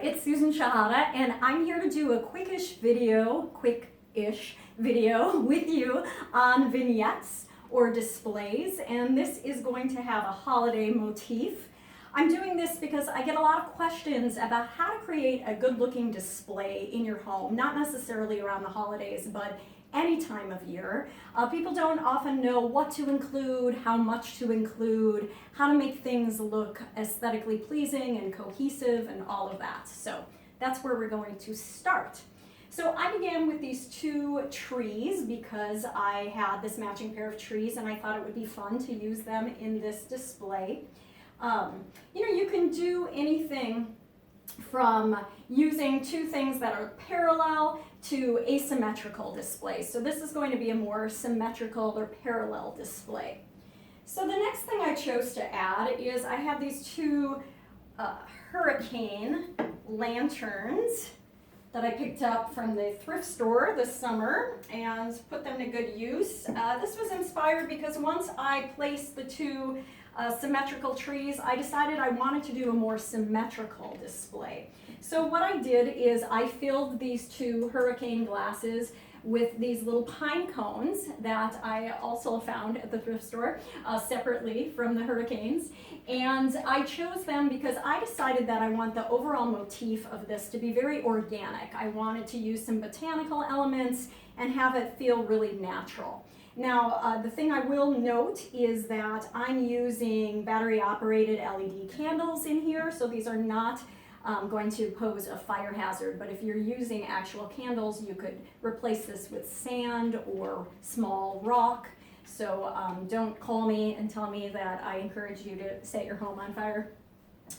there, it's Susan Shehata, and I'm here to do a quick-ish video with you on vignettes or displays, and this is going to have a holiday motif. I'm doing this because I get a lot of questions about how to create a good-looking display in your home, not necessarily around the holidays, but any time of year. People don't often know what to include, how much to include, how to make things look aesthetically pleasing and cohesive and all of that. So that's where we're going to start. So I began with these two trees because I had this matching pair of trees and I thought it would be fun to use them in this display. You can do anything from using two things that are parallel to asymmetrical displays. So this is going to be a more symmetrical or parallel display. So the next thing I chose to add is I have these two hurricane lanterns that I picked up from the thrift store this summer and put them to good use. This was inspired because once I placed the two symmetrical trees, I decided I wanted to do a more symmetrical display. So what I did is I filled these two hurricane glasses with these little pine cones that I also found at the thrift store separately from the hurricanes. And I chose them because I decided that I want the overall motif of this to be very organic. I wanted to use some botanical elements and have it feel really natural. Now, the thing I will note is that I'm using battery-operated LED candles in here, so these are not going to pose a fire hazard, but if you're using actual candles, you could replace this with sand or small rock. So don't call me and tell me that I encourage you to set your home on fire.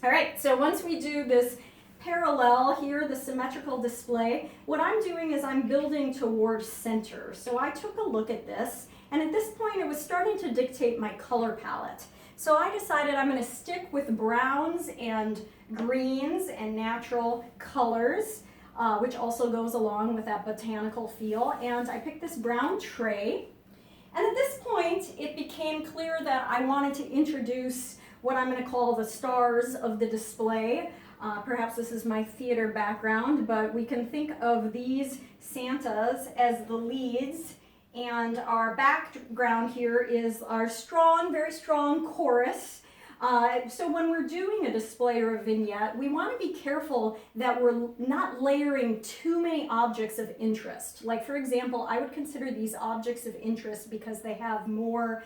All right, so once we do this parallel here, the symmetrical display, what I'm doing is I'm building towards center. So I took a look at this, and at this point it was starting to dictate my color palette. So I decided I'm going to stick with browns and greens and natural colors, which also goes along with that botanical feel. And I picked this brown tray. And at this point, it became clear that I wanted to introduce what I'm going to call the stars of the display. Perhaps this is my theater background, but we can think of these Santas as the leads, and our background here is our strong, very strong chorus. So when we're doing a display or a vignette, we want to be careful that we're not layering too many objects of interest. Like, for example, I would consider these objects of interest because they have more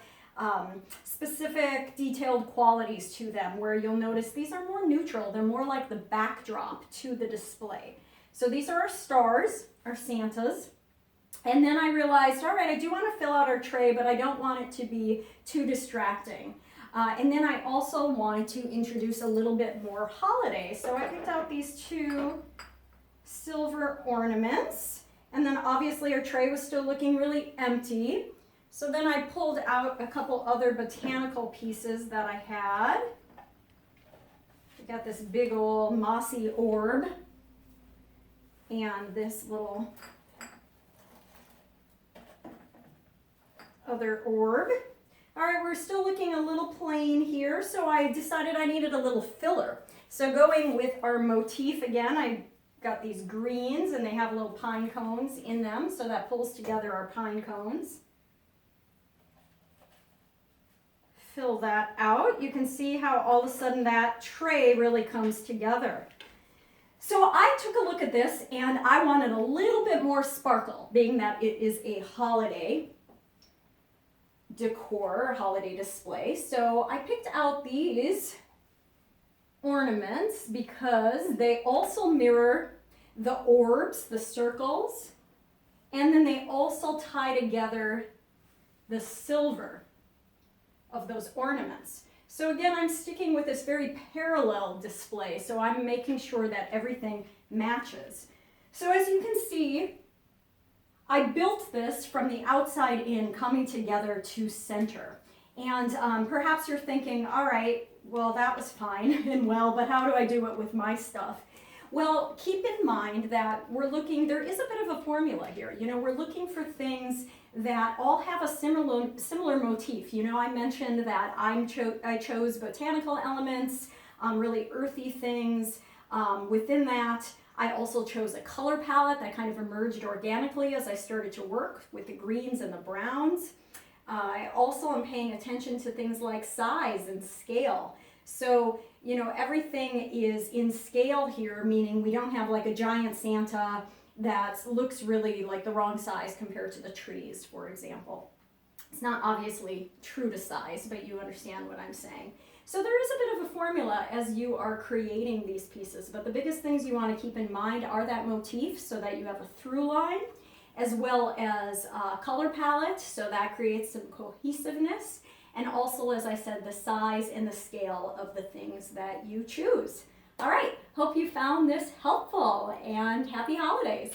specific detailed qualities to them, where you'll notice these are more neutral. They're more like the backdrop to the display. So these are our stars, our Santas. And then I realized, all right, I do want to fill out our tray, but I don't want it to be too distracting. And then I also wanted to introduce a little bit more holiday. So I picked out these two silver ornaments. And then obviously our tray was still looking really empty. So then I pulled out a couple other botanical pieces that I had. I got this big old mossy orb and this little other orb. All right, we're still looking a little plain here, so I decided I needed a little filler. So going with our motif again, I got these greens and they have little pine cones in them, so that pulls together our pine cones. Fill that out. You can see how all of a sudden that tray really comes together. So I took a look at this and I wanted a little bit more sparkle, being that it is a holiday decor, holiday display. So I picked out these ornaments because they also mirror the orbs, the circles, and then they also tie together the silver of those ornaments. So again, I'm sticking with this very parallel display, so I'm making sure that everything matches. So as you can see, I built this from the outside in, coming together to center. And perhaps you're thinking, all right, well, that was fine and well, but how do I do it with my stuff? Well, keep in mind that there is a bit of a formula here. We're looking for things that all have a similar motif. I mentioned that I chose botanical elements, really earthy things, Within that, I also chose a color palette that kind of emerged organically as I started to work with the greens and the browns. I also am paying attention to things like size and scale. So, you know, everything is in scale here, meaning we don't have like a giant Santa that looks really like the wrong size compared to the trees, for example. It's not obviously true to size, but you understand what I'm saying. So there is a bit of a formula as you are creating these pieces, but the biggest things you want to keep in mind are that motif so that you have a through line, as well as a color palette, so that creates some cohesiveness, and also, as I said, the size and the scale of the things that you choose. All right, hope you found this helpful, and happy holidays.